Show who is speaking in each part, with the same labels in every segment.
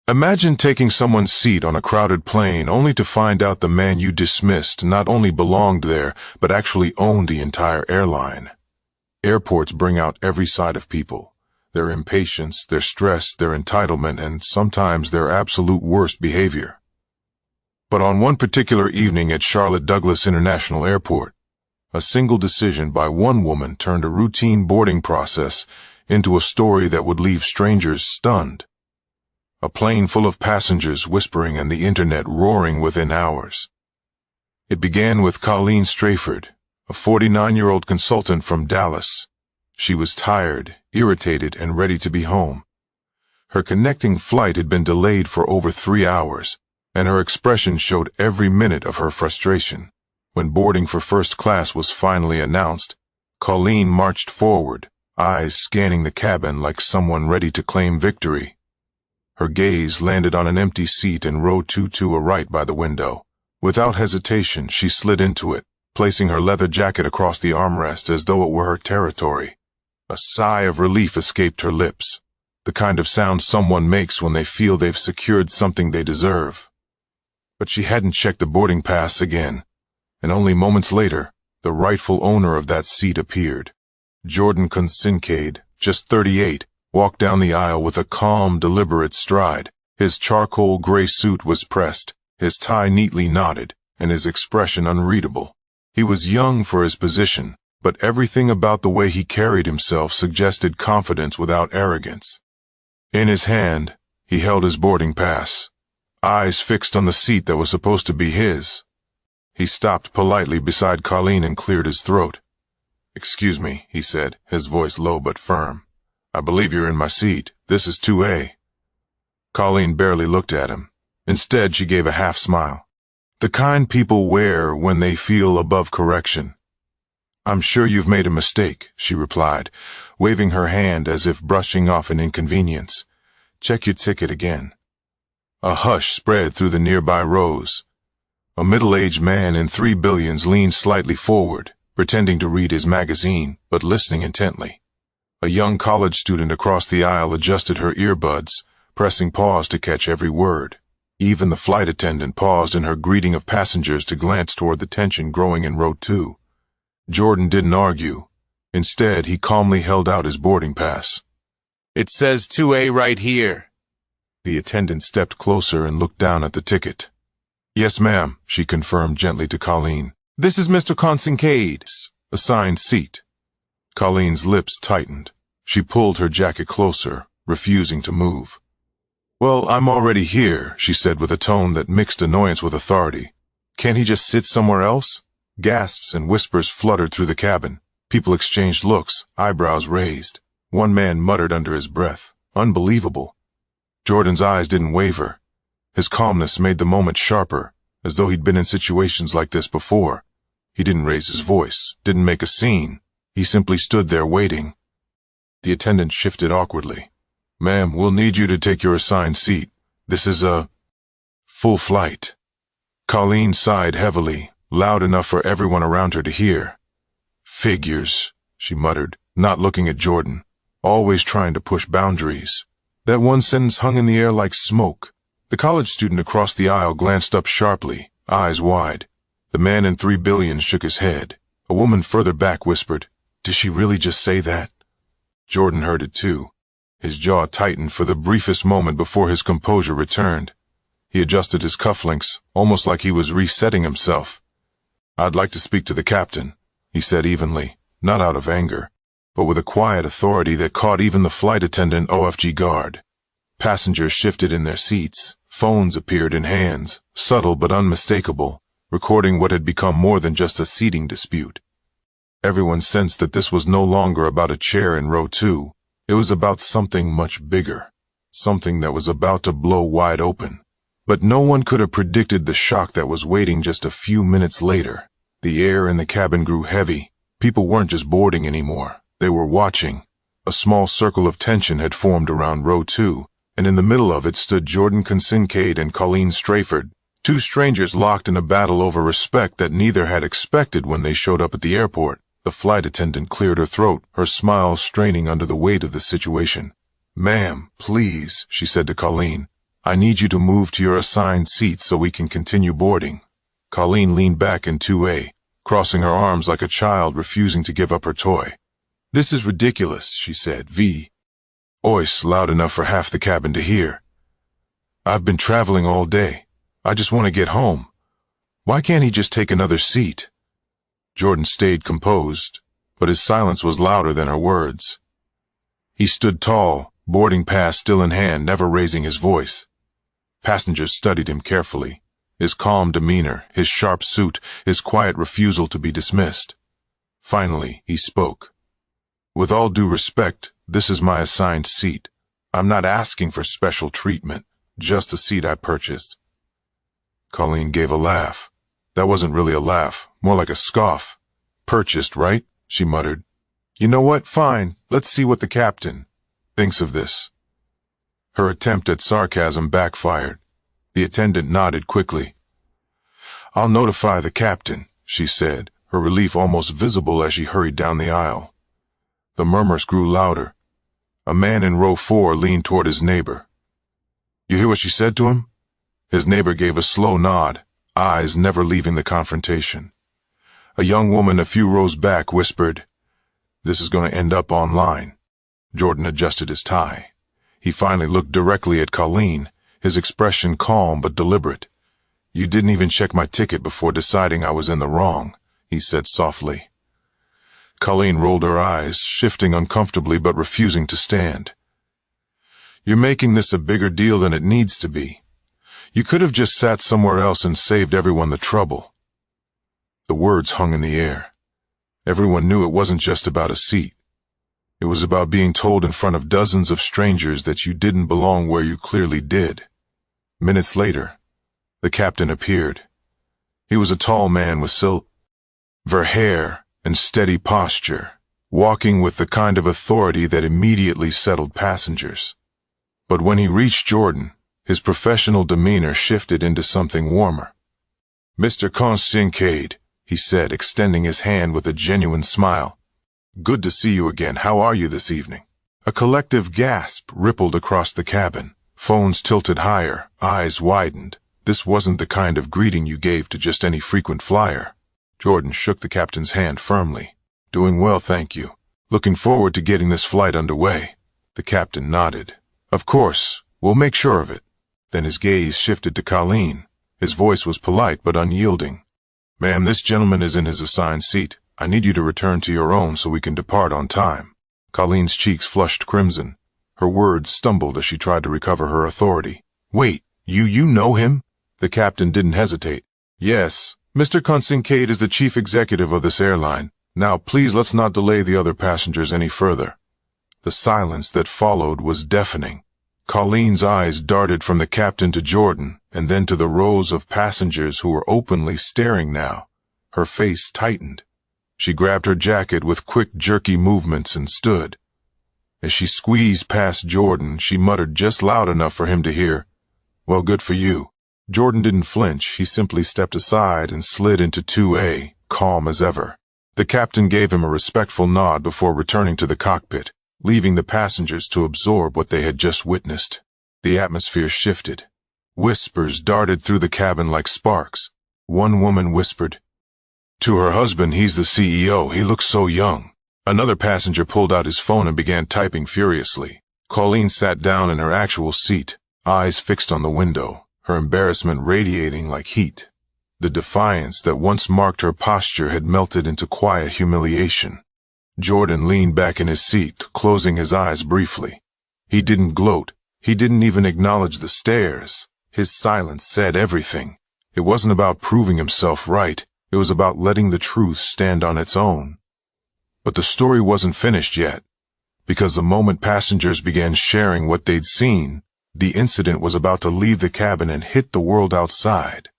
Speaker 1: Imagine taking someone's seat on a crowded plane only to find out the man you dismissed not only belonged there, but actually owned the entire airline. Airports bring out every side of people. Their impatience, their stress, their entitlement, and sometimes their absolute worst behavior. But on one particular evening at Charlotte Douglas International Airport, a single decision by one woman turned a routine boarding process into a story that would leave strangers stunned. A plane full of passengers whispering and the internet roaring within hours. It began with Colleen Strayford, a 49-year-old consultant from Dallas. She was tired, irritated, and ready to be home. Her connecting flight had been delayed for over 3 hours, and her expression showed every minute of her frustration. When boarding for first class was finally announced, Colleen marched forward, eyes scanning the cabin like someone ready to claim victory. Her gaze landed on an empty seat in row 2 to a right by the window. Without hesitation, she slid into it, placing her leather jacket across the armrest as though it were her territory. A sigh of relief escaped her lips, the kind of sound someone makes when they feel they've secured something they deserve. But she hadn't checked the boarding pass again, and only moments later, the rightful owner of that seat appeared. Jordan Kincaid, just 38, walked down the aisle with a calm, deliberate stride. His charcoal gray suit was pressed, his tie neatly knotted, and his expression unreadable. He was young for his position, but everything about the way he carried himself suggested confidence without arrogance. In his hand, he held his boarding pass, eyes fixed on the seat that was supposed to be his. He stopped politely beside Colleen and cleared his throat. "Excuse me," he said, his voice low but firm. "I believe you're in my seat. This is 2A. Colleen barely looked at him. Instead, she gave a half smile. The kind people wear when they feel above correction. "I'm sure you've made a mistake," she replied, waving her hand as if brushing off an inconvenience. "Check your ticket again." A hush spread through the nearby rows. A middle-aged man in 3 billions leaned slightly forward, pretending to read his magazine, but listening intently. A young college student across the aisle adjusted her earbuds, pressing pause to catch every word. Even the flight attendant paused in her greeting of passengers to glance toward the tension growing in row 2. Jordan didn't argue. Instead, he calmly held out his boarding pass.
Speaker 2: "It says 2A right here."
Speaker 1: The attendant stepped closer and looked down at the ticket. "Yes, ma'am," she confirmed gently to Colleen. "This is Mr. Kincaid's assigned seat." Colleen's lips tightened. She pulled her jacket closer, refusing to move. "Well, I'm already here," she said with a tone that mixed annoyance with authority. "Can't he just sit somewhere else?" Gasps and whispers fluttered through the cabin. People exchanged looks, eyebrows raised. One man muttered under his breath, "Unbelievable." Jordan's eyes didn't waver. His calmness made the moment sharper, as though he'd been in situations like this before. He didn't raise his voice, didn't make a scene. He simply stood there waiting. The attendant shifted awkwardly. "Ma'am, we'll need you to take your assigned seat. This is a full flight." Colleen sighed heavily, loud enough for everyone around her to hear. "Figures," she muttered, not looking at Jordan, always trying to push boundaries. That one sentence hung in the air like smoke. The college student across the aisle glanced up sharply, eyes wide. The man in 3 billion shook his head. A woman further back whispered, "Did she really just say that?" Jordan heard it too. His jaw tightened for the briefest moment before his composure returned. He adjusted his cufflinks, almost like he was resetting himself. "I'd like to speak to the captain," he said evenly, not out of anger, but with a quiet authority that caught even the flight attendant off guard. Passengers shifted in their seats. Phones appeared in hands, subtle but unmistakable, recording what had become more than just a seating dispute. Everyone sensed that this was no longer about a chair in row 2. It was about something much bigger, something that was about to blow wide open. But no one could have predicted the shock that was waiting just a few minutes later. The air in the cabin grew heavy. People weren't just boarding anymore. They were watching. A small circle of tension had formed around row 2, and in the middle of it stood Jordan Kincaid and Colleen Strayford, 2 strangers locked in a battle over respect that neither had expected when they showed up at the airport. The flight attendant cleared her throat, her smile straining under the weight of the situation. "Ma'am, please," she said to Colleen. I need you to move to your assigned seat so we can continue boarding. Colleen leaned back in 2A, crossing her arms like a child refusing to give up her toy. This is ridiculous, she said, voice loud enough for half the cabin to hear. I've been traveling all day. I just want to get home. Why can't he just take another seat? Jordan stayed composed, but his silence was louder than her words. He stood tall, boarding pass still in hand, never raising his voice. Passengers studied him carefully, his calm demeanor, his sharp suit, his quiet refusal to be dismissed. Finally, he spoke. With all due respect, this is my assigned seat. I'm not asking for special treatment, just a seat I purchased. Colleen gave a laugh. That wasn't really a laugh, more like a scoff. Purchased, right? She muttered. You know what? Fine. Let's see what the captain thinks of this. Her attempt at sarcasm backfired. The attendant nodded quickly. I'll notify the captain, she said, her relief almost visible as she hurried down the aisle. The murmurs grew louder. A man in row 4 leaned toward his neighbor. You hear what she said to him? His neighbor gave a slow nod, eyes never leaving the confrontation. A young woman a few rows back whispered, This is going to end up online. Jordan adjusted his tie. He finally looked directly at Colleen, his expression calm but deliberate. You didn't even check my ticket before deciding I was in the wrong, he said softly. Colleen rolled her eyes, shifting uncomfortably but refusing to stand. You're making this a bigger deal than it needs to be. You could have just sat somewhere else and saved everyone the trouble. The words hung in the air. Everyone knew it wasn't just about a seat. It was about being told in front of dozens of strangers that you didn't belong where you clearly did. Minutes later, the captain appeared. He was a tall man with silver hair and steady posture, walking with the kind of authority that immediately settled passengers. But when he reached Jordan, his professional demeanor shifted into something warmer. Mr. Kincaid, he said, extending his hand with a genuine smile. Good to see you again. How are you this evening? A collective gasp rippled across the cabin. Phones tilted higher, eyes widened. This wasn't the kind of greeting you gave to just any frequent flyer. Jordan shook the captain's hand firmly. Doing well, thank you. Looking forward to getting this flight underway. The captain nodded. Of course, we'll make sure of it. Then his gaze shifted to Colleen. His voice was polite but unyielding. Ma'am, this gentleman is in his assigned seat. I need you to return to your own so we can depart on time. Colleen's cheeks flushed crimson. Her words stumbled as she tried to recover her authority. Wait, you know him? The captain didn't hesitate. Yes, Mr. Kincaid is the chief executive of this airline. Now please let's not delay the other passengers any further. The silence that followed was deafening. Colleen's eyes darted from the captain to Jordan, and then to the rows of passengers who were openly staring now. Her face tightened. She grabbed her jacket with quick, jerky movements and stood. As she squeezed past Jordan, she muttered just loud enough for him to hear, Well, good for you. Jordan didn't flinch. He simply stepped aside and slid into 2A, calm as ever. The captain gave him a respectful nod before returning to the cockpit, leaving the passengers to absorb what they had just witnessed. The atmosphere shifted. Whispers darted through the cabin like sparks. One woman whispered, To her husband, he's the CEO. He looks so young. Another passenger pulled out his phone and began typing furiously. Colleen sat down in her actual seat, eyes fixed on the window, her embarrassment radiating like heat. The defiance that once marked her posture had melted into quiet humiliation. Jordan leaned back in his seat, closing his eyes briefly. He didn't gloat. He didn't even acknowledge the stares. His silence said everything. It wasn't about proving himself right. It was about letting the truth stand on its own. But the story wasn't finished yet, because the moment passengers began sharing what they'd seen, the incident was about to leave the cabin and hit the world outside.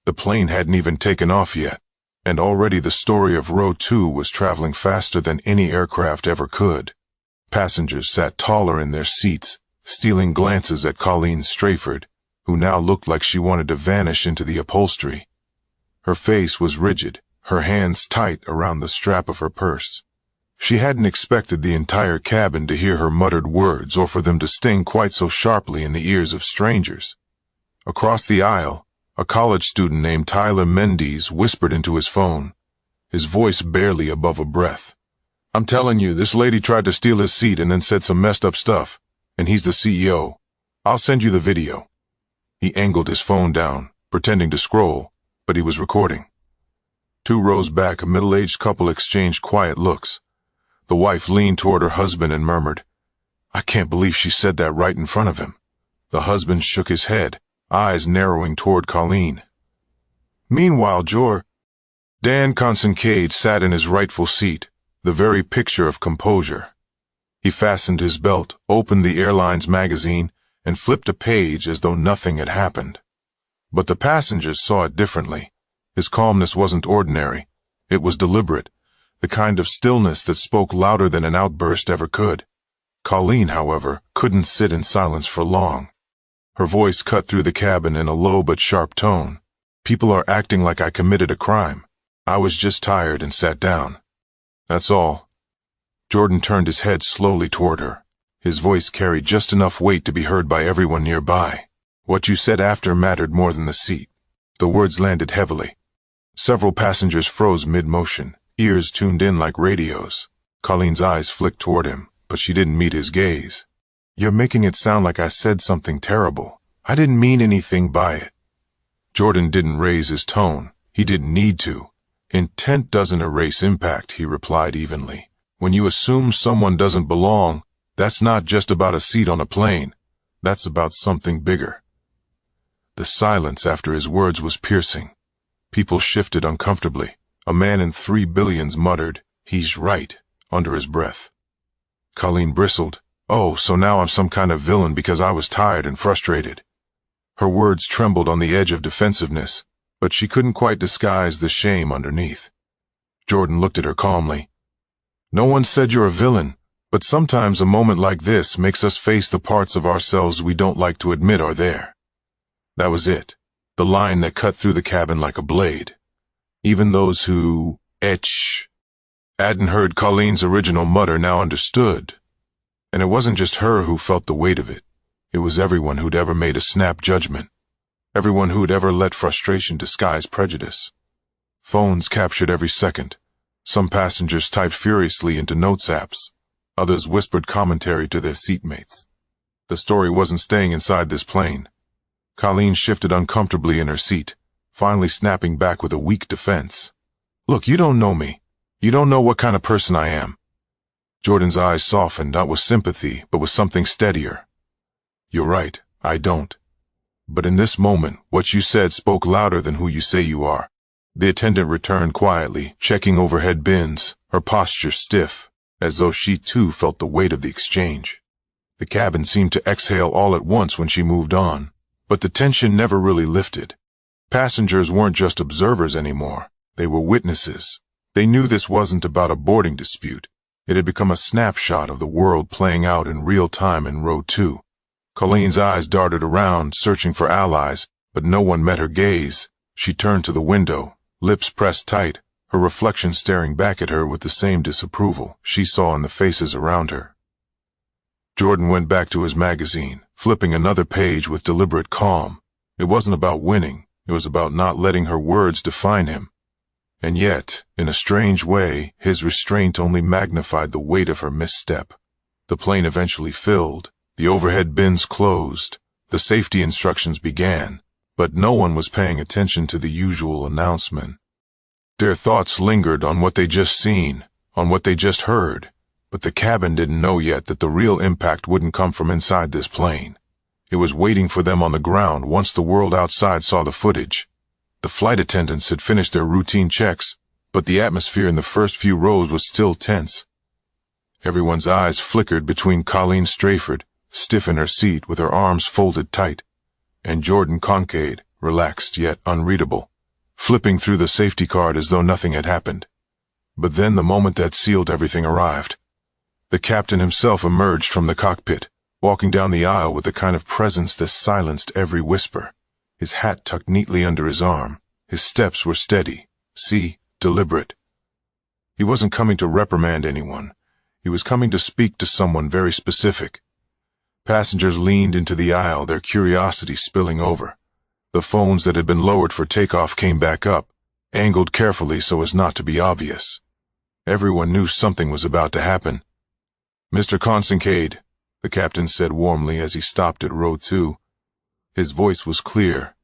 Speaker 1: The plane hadn't even taken off yet, and already the story of Row 2 was traveling faster than any aircraft ever could. Passengers sat taller in their seats, stealing glances at Colleen Strayford, who now looked like she wanted to vanish into the upholstery. Her face was rigid, her hands tight around the strap of her purse. She hadn't expected the entire cabin to hear her muttered words or for them to sting quite so sharply in the ears of strangers. Across the aisle, a college student named Tyler Mendes whispered into his phone, his voice barely above a breath. "I'm telling you, this lady tried to steal his seat and then said some messed up stuff, and he's the CEO. I'll send you the video." He angled his phone down, pretending to scroll, but he was recording. 2 rows back, a middle-aged couple exchanged quiet looks. The wife leaned toward her husband and murmured, "I can't believe she said that right in front of him." The husband shook his head, eyes narrowing toward Colleen. Meanwhile, Dan Kincaid sat in his rightful seat, the very picture of composure. He fastened his belt, opened the Airline's magazine, and flipped a page as though nothing had happened. But the passengers saw it differently. His calmness wasn't ordinary. It was deliberate, the kind of stillness that spoke louder than an outburst ever could. Colleen, however, couldn't sit in silence for long. Her voice cut through the cabin in a low but sharp tone. "People are acting like I committed a crime. I was just tired and sat down. That's all." Jordan turned his head slowly toward her. His voice carried just enough weight to be heard by everyone nearby. "What you said after mattered more than the seat." The words landed heavily. Several passengers froze mid-motion, ears tuned in like radios. Colleen's eyes flicked toward him, but she didn't meet his gaze. "You're making it sound like I said something terrible. I didn't mean anything by it." Jordan didn't raise his tone. He didn't need to. "Intent doesn't erase impact," he replied evenly. "When you assume someone doesn't belong, that's not just about a seat on a plane. That's about something bigger." The silence after his words was piercing. People shifted uncomfortably. A man in 3 billions muttered, "He's right," under his breath. Colleen bristled. "Oh, so now I'm some kind of villain because I was tired and frustrated." Her words trembled on the edge of defensiveness, but she couldn't quite disguise the shame underneath. Jordan looked at her calmly. "No one said you're a villain, but sometimes a moment like this makes us face the parts of ourselves we don't like to admit are there." That was it, the line that cut through the cabin like a blade. Even those who hadn't heard Colleen's original mutter now understood. And it wasn't just her who felt the weight of it. It was everyone who'd ever made a snap judgment. Everyone who'd ever let frustration disguise prejudice. Phones captured every second. Some passengers typed furiously into notes apps. Others whispered commentary to their seatmates. The story wasn't staying inside this plane. Colleen shifted uncomfortably in her seat, finally snapping back with a weak defense. "Look, you don't know me. You don't know what kind of person I am." Jordan's eyes softened, not with sympathy, but with something steadier. "You're right, I don't. But in this moment, what you said spoke louder than who you say you are." The attendant returned quietly, checking overhead bins, her posture stiff, as though she too felt the weight of the exchange. The cabin seemed to exhale all at once when she moved on, but the tension never really lifted. Passengers weren't just observers anymore. They were witnesses. They knew this wasn't about a boarding dispute. It had become a snapshot of the world playing out in real time in row 2. Colleen's eyes darted around, searching for allies, but no one met her gaze. She turned to the window, lips pressed tight, her reflection staring back at her with the same disapproval she saw in the faces around her. Jordan went back to his magazine, flipping another page with deliberate calm. It wasn't about winning. It was about not letting her words define him. And yet, in a strange way, his restraint only magnified the weight of her misstep. The plane eventually filled. The overhead bins closed. The safety instructions began, but no one was paying attention to the usual announcement. Their thoughts lingered on what they'd just seen, on what they just heard, but the cabin didn't know yet that the real impact wouldn't come from inside this plane. It was waiting for them on the ground once the world outside saw the footage. The flight attendants had finished their routine checks, but the atmosphere in the first few rows was still tense. Everyone's eyes flickered between Colleen Strayford, stiff in her seat with her arms folded tight, and Jordan Kincaid, relaxed yet unreadable, flipping through the safety card as though nothing had happened. But then the moment that sealed everything arrived. The captain himself emerged from the cockpit, walking down the aisle with the kind of presence that silenced every whisper. His hat tucked neatly under his arm. His steps were steady, deliberate. He wasn't coming to reprimand anyone. He was coming to speak to someone very specific. Passengers leaned into the aisle, their curiosity spilling over. The phones that had been lowered for takeoff came back up, angled carefully so as not to be obvious. Everyone knew something was about to happen. "Mr. Kincaid," the captain said warmly as he stopped at row 2. His voice was clear,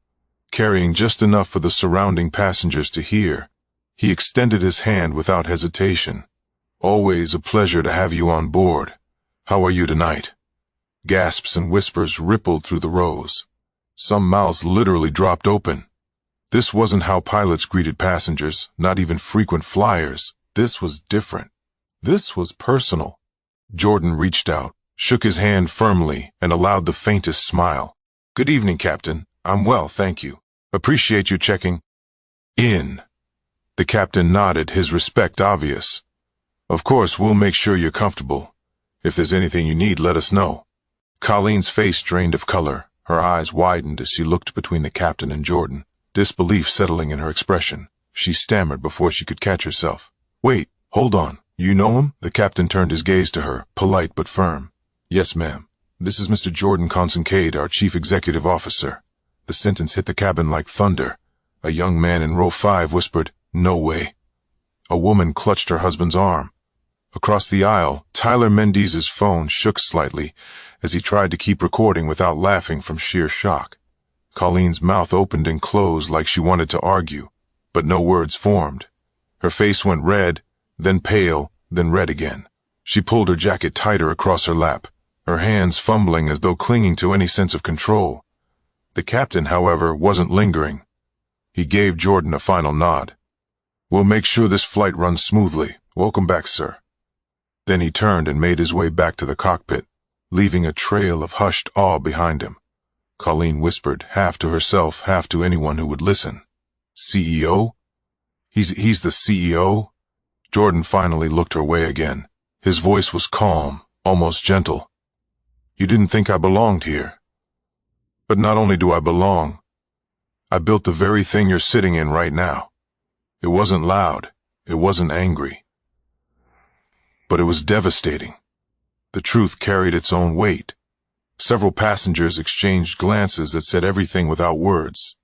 Speaker 1: carrying just enough for the surrounding passengers to hear. He extended his hand without hesitation. "Always a pleasure to have you on board. How are you tonight?" Gasps and whispers rippled through the rows. Some mouths literally dropped open. This wasn't how pilots greeted passengers, not even frequent flyers. This was different. This was personal. Jordan reached out, shook his hand firmly, and allowed the faintest smile. "Good evening, Captain. I'm well, thank you. Appreciate you checking in." The captain nodded, his respect obvious. "Of course, we'll make sure you're comfortable. If there's anything you need, let us know." Colleen's face drained of color. Her eyes widened as she looked between the captain and Jordan, disbelief settling in her expression. She stammered before she could catch herself. "Wait, hold on. You know him?" The captain turned his gaze to her, polite but firm. "Yes, ma'am. This is Mr. Jordan Kincaid, our chief executive officer." The sentence hit the cabin like thunder. A young man in row 5 whispered, "No way." A woman clutched her husband's arm. Across the aisle, Tyler Mendez's phone shook slightly as he tried to keep recording without laughing from sheer shock. Colleen's mouth opened and closed like she wanted to argue, but no words formed. Her face went red, then pale, then red again. She pulled her jacket tighter across her lap, her hands fumbling as though clinging to any sense of control. The captain, however, wasn't lingering. He gave Jordan a final nod. "We'll make sure this flight runs smoothly. Welcome back, sir." Then he turned and made his way back to the cockpit, leaving a trail of hushed awe behind him. Colleen whispered, half to herself, half to anyone who would listen. "CEO? He's the CEO?" Jordan finally looked her way again. His voice was calm, almost gentle. "You didn't think I belonged here. But not only do I belong, I built the very thing you're sitting in right now. It wasn't loud, it wasn't angry, but it was devastating. The truth carried its own weight. Several passengers exchanged glances that said everything without words.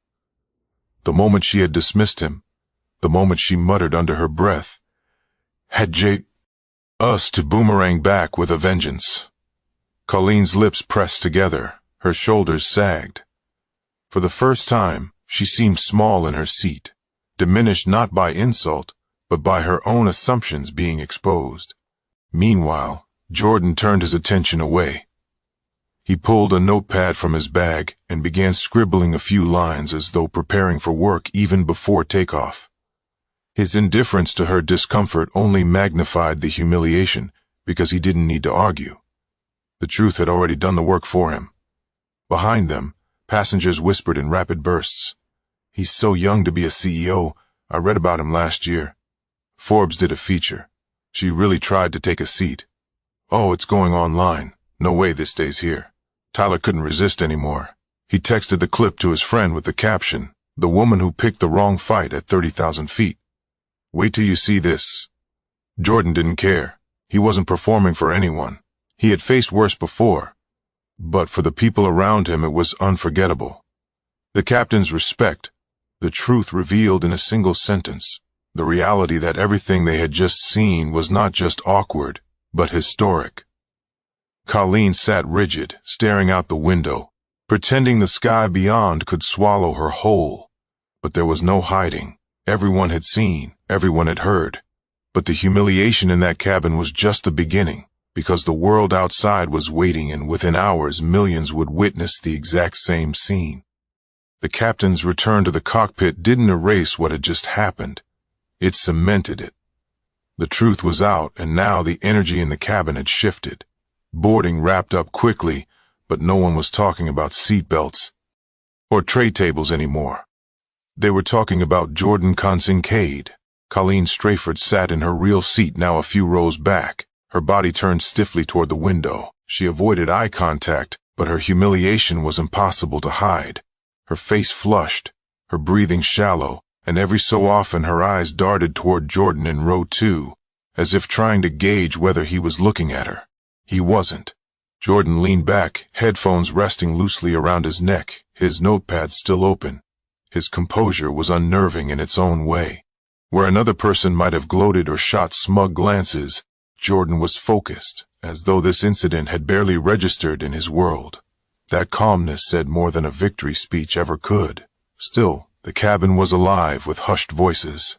Speaker 1: The moment she had dismissed him, the moment she muttered under her breath, had us to boomerang back with a vengeance. Colleen's lips pressed together, her shoulders sagged. For the first time, she seemed small in her seat, diminished not by insult, but by her own assumptions being exposed. Meanwhile, Jordan turned his attention away. He pulled a notepad from his bag and began scribbling a few lines as though preparing for work even before takeoff. His indifference to her discomfort only magnified the humiliation because he didn't need to argue. The truth had already done the work for him. Behind them, passengers whispered in rapid bursts. "He's so young to be a CEO. I read about him last year. Forbes did a feature. She really tried to take a seat. Oh, it's going online. No way this stays here." Tyler couldn't resist anymore. He texted the clip to his friend with the caption, "The woman who picked the wrong fight at 30,000 feet. Wait till you see this." Jordan didn't care. He wasn't performing for anyone. He had faced worse before. But for the people around him, it was unforgettable. The captain's respect, the truth revealed in a single sentence, the reality that everything they had just seen was not just awkward, but historic. Colleen sat rigid, staring out the window, pretending the sky beyond could swallow her whole. But there was no hiding. Everyone had seen, everyone had heard. But the humiliation in that cabin was just the beginning, because the world outside was waiting, and within hours millions would witness the exact same scene. The captain's return to the cockpit didn't erase what had just happened. It cemented it. The truth was out, and now the energy in the cabin had shifted. Boarding wrapped up quickly, but no one was talking about seatbelts or tray tables anymore. They were talking about Jordan Kincaid. Colleen Strayford sat in her real seat, now a few rows back, her body turned stiffly toward the window. She avoided eye contact, but her humiliation was impossible to hide. Her face flushed, her breathing shallow, and every so often her eyes darted toward Jordan in row 2, as if trying to gauge whether he was looking at her. He wasn't. Jordan leaned back, headphones resting loosely around his neck, his notepad still open. His composure was unnerving in its own way. Where another person might have gloated or shot smug glances, Jordan was focused, as though this incident had barely registered in his world. That calmness said more than a victory speech ever could. Still, the cabin was alive with hushed voices.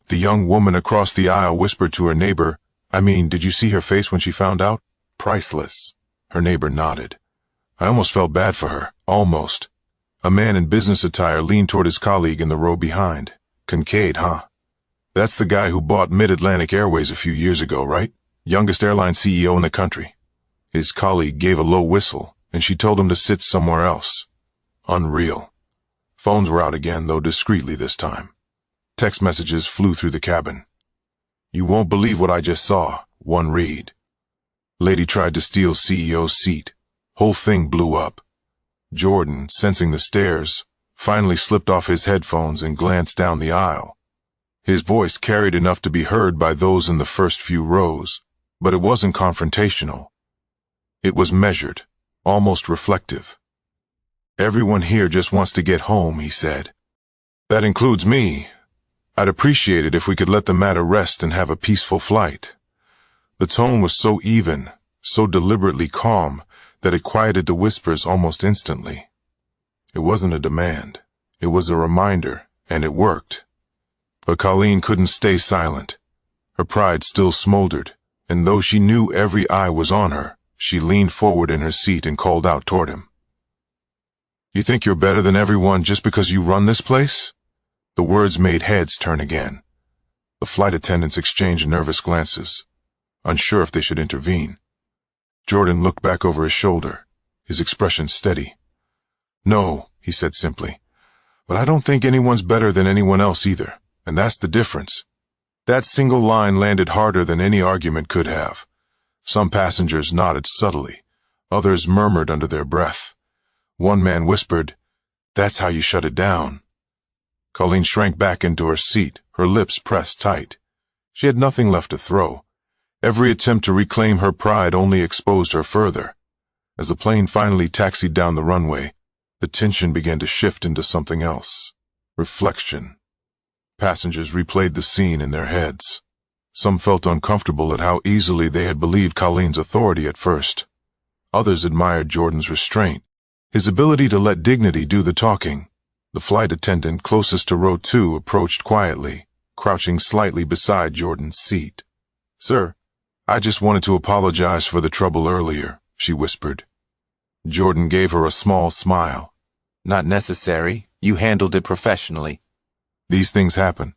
Speaker 1: The young woman across the aisle whispered to her neighbor, "Did you see her face when she found out? Priceless." Her neighbor nodded. I almost felt bad for her. Almost. A man in business attire leaned toward his colleague in the row behind. "Kincaid, huh? That's the guy who bought Mid-Atlantic Airways a few years ago, right? Youngest airline CEO in the country." His colleague gave a low whistle, and she told him to sit somewhere else. Unreal. Phones were out again, though discreetly this time. Text messages flew through the cabin. "You won't believe what I just saw," one read. "Lady tried to steal CEO's seat. Whole thing blew up." Jordan, sensing the stares, finally slipped off his headphones and glanced down the aisle. His voice carried enough to be heard by those in the first few rows, but it wasn't confrontational. It was measured, almost reflective. "Everyone here just wants to get home," he said. "That includes me. I'd appreciate it if we could let the matter rest and have a peaceful flight." The tone was so even, so deliberately calm, that it quieted the whispers almost instantly. It wasn't a demand. It was a reminder, and it worked. But Colleen couldn't stay silent. Her pride still smoldered, and though she knew every eye was on her, she leaned forward in her seat and called out toward him. "You think you're better than everyone just because you run this place?" The words made heads turn again. The flight attendants exchanged nervous glances, unsure if they should intervene. Jordan looked back over his shoulder, his expression steady. "No," he said simply, "but I don't think anyone's better than anyone else either, and that's the difference." That single line landed harder than any argument could have. Some passengers nodded subtly, others murmured under their breath. One man whispered, "That's how you shut it down." Colleen shrank back into her seat, her lips pressed tight. She had nothing left to throw. Every attempt to reclaim her pride only exposed her further. As the plane finally taxied down the runway, the tension began to shift into something else. Reflection. Passengers replayed the scene in their heads. Some felt uncomfortable at how easily they had believed Colleen's authority at first. Others admired Jordan's restraint, his ability to let dignity do the talking. The flight attendant closest to row 2 approached quietly, crouching slightly beside Jordan's seat. "Sir, I just wanted to apologize for the trouble earlier," she whispered. Jordan gave her a small smile.
Speaker 2: Not necessary. You handled it professionally.
Speaker 1: "These things happen."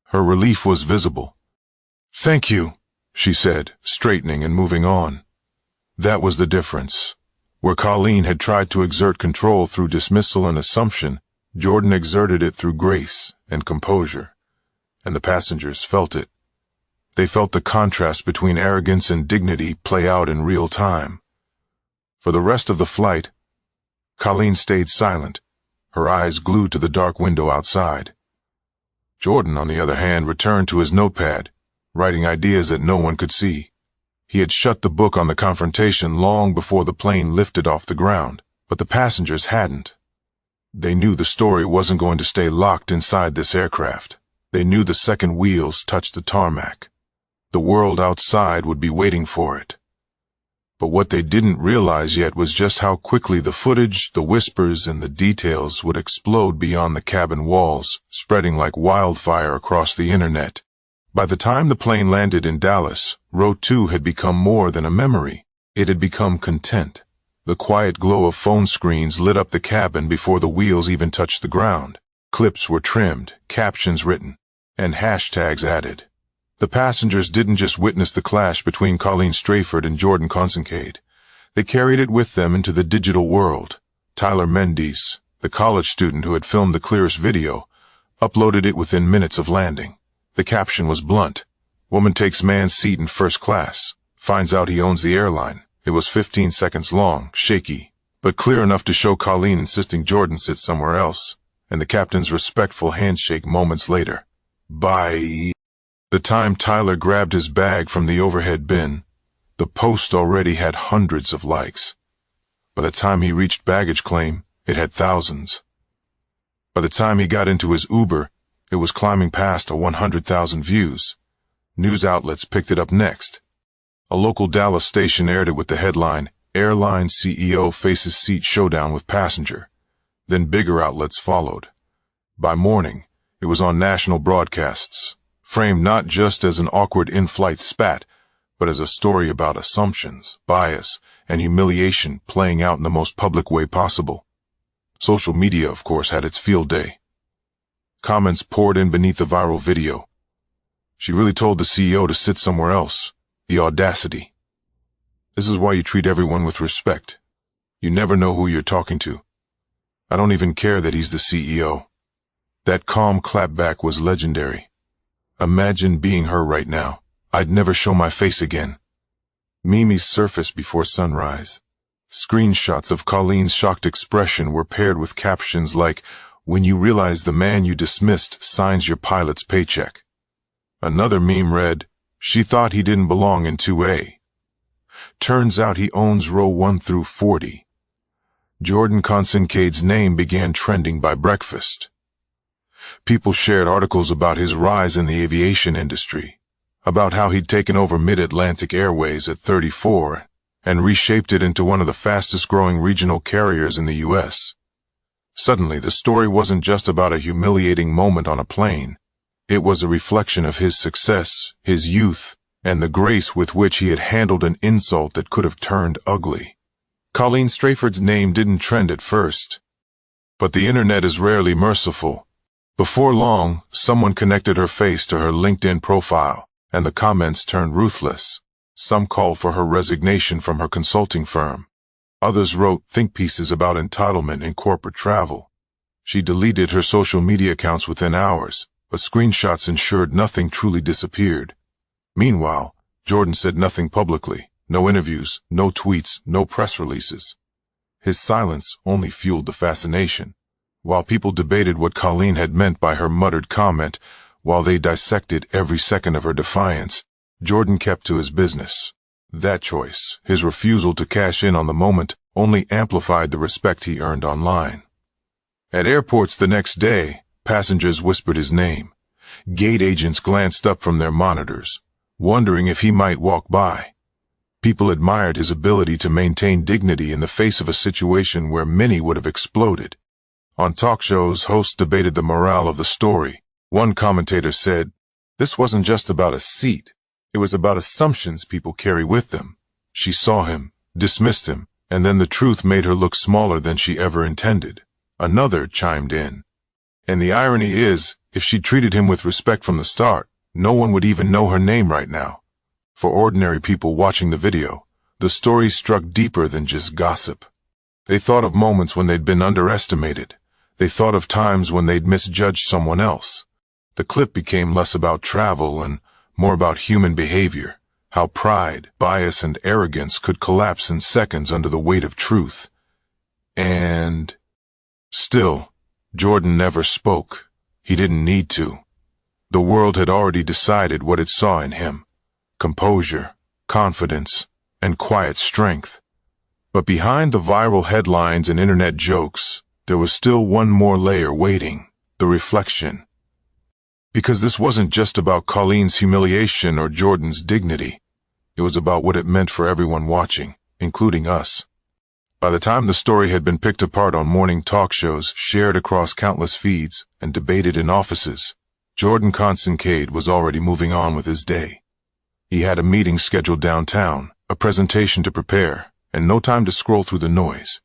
Speaker 1: Her relief was visible. "Thank you," she said, straightening and moving on. That was the difference. Where Colleen had tried to exert control through dismissal and assumption, Jordan exerted it through grace and composure. And the passengers felt it. They felt the contrast between arrogance and dignity play out in real time. For the rest of the flight, Colleen stayed silent, her eyes glued to the dark window outside. Jordan, on the other hand, returned to his notepad, writing ideas that no one could see. He had shut the book on the confrontation long before the plane lifted off the ground, but the passengers hadn't. They knew the story wasn't going to stay locked inside this aircraft. They knew the second wheels touched the tarmac. The world outside would be waiting for it. But what they didn't realize yet was just how quickly the footage, the whispers, and the details would explode beyond the cabin walls, spreading like wildfire across the internet. By the time the plane landed in Dallas, Row 2 had become more than a memory. It had become content. The quiet glow of phone screens lit up the cabin before the wheels even touched the ground. Clips were trimmed, captions written, and hashtags added. The passengers didn't just witness the clash between Colleen Strayford and Jordan Consincade. They carried it with them into the digital world. Tyler Mendes, the college student who had filmed the clearest video, uploaded it within minutes of landing. The caption was blunt. "Woman takes man's seat in first class. Finds out he owns the airline." It was 15 seconds long, shaky, but clear enough to show Colleen insisting Jordan sit somewhere else, and the captain's respectful handshake moments later. By the time Tyler grabbed his bag from the overhead bin, The post already had hundreds of likes. By the time he reached baggage claim, it had thousands. By the time he got into his Uber, it was climbing past 100,000 views. News outlets picked it up next. A local Dallas station aired it with the headline, "Airline CEO faces seat showdown with passenger." Then bigger outlets followed. By morning, it was on national broadcasts, framed not just as an awkward in-flight spat, but as a story about assumptions, bias, and humiliation playing out in the most public way possible. Social media, of course, had its field day. Comments poured in beneath the viral video. She really told the CEO to sit somewhere else. The audacity. This is why you treat everyone with respect. You never know who you're talking to. I don't even care that he's the CEO. That calm clapback was legendary. Imagine being her right now. I'd never show my face again. Memes surfaced before sunrise. Screenshots of Colleen's shocked expression were paired with captions like, "When you realize the man you dismissed signs your pilot's paycheck." Another meme read, "She thought he didn't belong in 2A. Turns out he owns row 1 through 40. Jordan Consincade's name began trending by breakfast. People shared articles about his rise in the aviation industry, about how he'd taken over Mid-Atlantic Airways at 34 and reshaped it into one of the fastest-growing regional carriers in the U.S. Suddenly, the story wasn't just about a humiliating moment on a plane. It was a reflection of his success, his youth, and the grace with which he had handled an insult that could have turned ugly. Colleen Strayford's name didn't trend at first, but the internet is rarely merciful. Before long, someone connected her face to her LinkedIn profile, and the comments turned ruthless. Some called for her resignation from her consulting firm. Others wrote think pieces about entitlement in corporate travel. She deleted her social media accounts within hours, but screenshots ensured nothing truly disappeared. Meanwhile, Jordan said nothing publicly. No interviews, no tweets, no press releases. His silence only fueled the fascination. While people debated what Colleen had meant by her muttered comment, while they dissected every second of her defiance, Jordan kept to his business. That choice, his refusal to cash in on the moment, only amplified the respect he earned online. At airports the next day, passengers whispered his name. Gate agents glanced up from their monitors, wondering if he might walk by. People admired his ability to maintain dignity in the face of a situation where many would have exploded. On talk shows, hosts debated the morale of the story. One commentator said, "This wasn't just about a seat. It was about assumptions people carry with them." She saw him, dismissed him, and then the truth made her look smaller than she ever intended. Another chimed in. And the irony is, if she treated him with respect from the start, no one would even know her name right now. For ordinary people watching the video, the story struck deeper than just gossip. They thought of moments when they'd been underestimated. They thought of times when they'd misjudged someone else. The clip became less about travel and more about human behavior, how pride, bias, and arrogance could collapse in seconds under the weight of truth. And still, Jordan never spoke. He didn't need to. The world had already decided what it saw in him: composure, confidence, and quiet strength. But behind the viral headlines and internet jokes, there was still one more layer waiting: the reflection. Because this wasn't just about Colleen's humiliation or Jordan's dignity. It was about what it meant for everyone watching, including us. By the time the story had been picked apart on morning talk shows, shared across countless feeds, and debated in offices, Jordan Consincade was already moving on with his day. He had a meeting scheduled downtown, a presentation to prepare, and no time to scroll through the noise.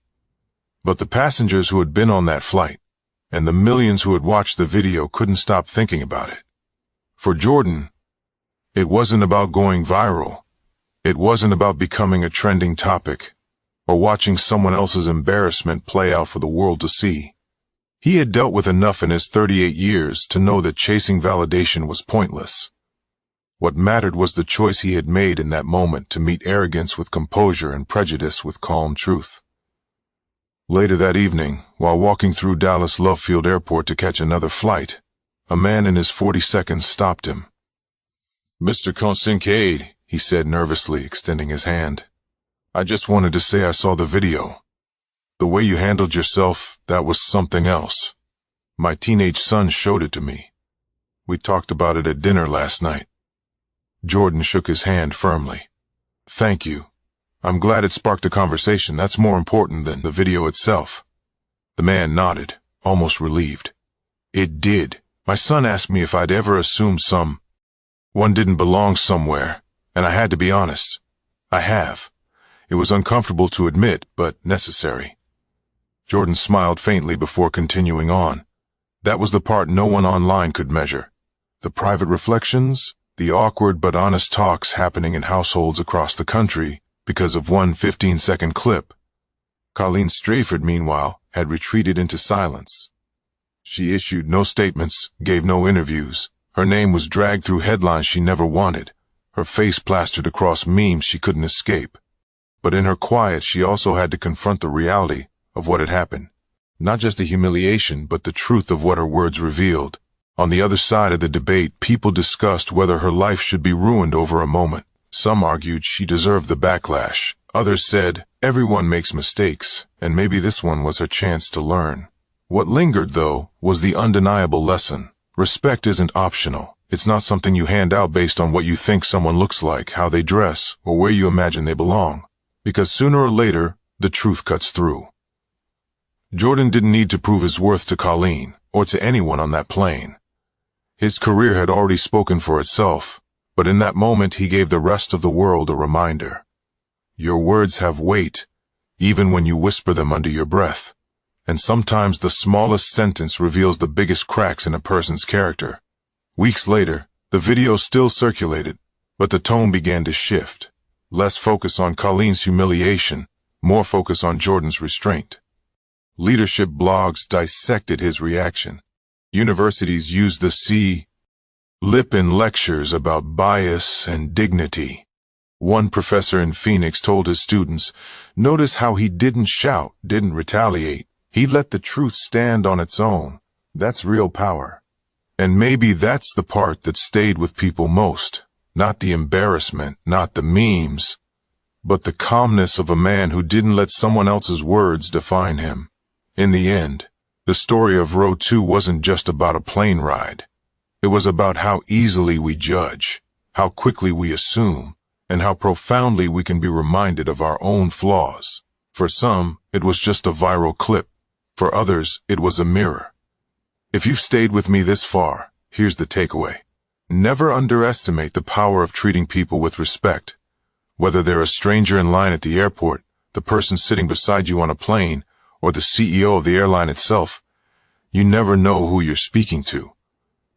Speaker 1: But the passengers who had been on that flight, and the millions who had watched the video, couldn't stop thinking about it. For Jordan, it wasn't about going viral. It wasn't about becoming a trending topic, or watching someone else's embarrassment play out for the world to see. He had dealt with enough in his 38 years to know that chasing validation was pointless. What mattered was the choice he had made in that moment to meet arrogance with composure and prejudice with calm truth. Later that evening, while walking through Dallas Love Field Airport to catch another flight, a man in his 40 seconds stopped him. "Mr. Consincade," he said nervously, extending his hand. "I just wanted to say I saw the video. The way you handled yourself, that was something else. My teenage son showed it to me. We talked about it at dinner last night." Jordan shook his hand firmly. "Thank you. I'm glad it sparked a conversation. That's more important than the video itself." The man nodded, almost relieved. "It did. My son asked me if I'd ever assumed one didn't belong somewhere, and I had to be honest. I have. It was uncomfortable to admit, but necessary." Jordan smiled faintly before continuing on. That was the part no one online could measure. The private reflections, the awkward but honest talks happening in households across the country because of one 15-second clip. Colleen Strayford, meanwhile, had retreated into silence. She issued no statements, gave no interviews. Her name was dragged through headlines she never wanted, her face plastered across memes she couldn't escape. But in her quiet, she also had to confront the reality of what had happened. Not just the humiliation, but the truth of what her words revealed. On the other side of the debate, people discussed whether her life should be ruined over a moment. Some argued she deserved the backlash. Others said, everyone makes mistakes, and maybe this one was her chance to learn. What lingered, though, was the undeniable lesson. Respect isn't optional. It's not something you hand out based on what you think someone looks like, how they dress, or where you imagine they belong. Because sooner or later, the truth cuts through. Jordan didn't need to prove his worth to Colleen, or to anyone on that plane. His career had already spoken for itself, but in that moment he gave the rest of the world a reminder. Your words have weight, even when you whisper them under your breath. And sometimes the smallest sentence reveals the biggest cracks in a person's character. Weeks later, the video still circulated, but the tone began to shift. Less focus on Colleen's humiliation, more focus on Jordan's restraint. Leadership blogs dissected his reaction. Universities used the lip in lectures about bias and dignity. One professor in Phoenix told his students, notice how he didn't shout, didn't retaliate. He let the truth stand on its own. That's real power. And maybe that's the part that stayed with people most. Not the embarrassment, not the memes, but the calmness of a man who didn't let someone else's words define him. In the end, the story of Row 2 wasn't just about a plane ride. It was about how easily we judge, how quickly we assume, and how profoundly we can be reminded of our own flaws. For some, it was just a viral clip. For others, it was a mirror. If you've stayed with me this far, here's the takeaway. Never underestimate the power of treating people with respect. Whether they're a stranger in line at the airport, the person sitting beside you on a plane, or the CEO of the airline itself, you never know who you're speaking to.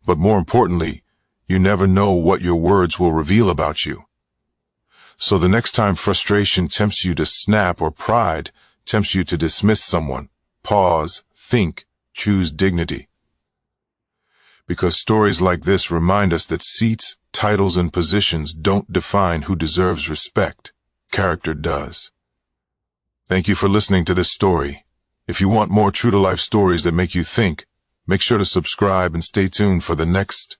Speaker 1: But more importantly, you never know what your words will reveal about you. So the next time frustration tempts you to snap or pride tempts you to dismiss someone, pause, think, choose dignity. Because stories like this remind us that seats, titles, and positions don't define who deserves respect. Character does. Thank you for listening to this story. If you want more true-to-life stories that make you think, make sure to subscribe and stay tuned for the next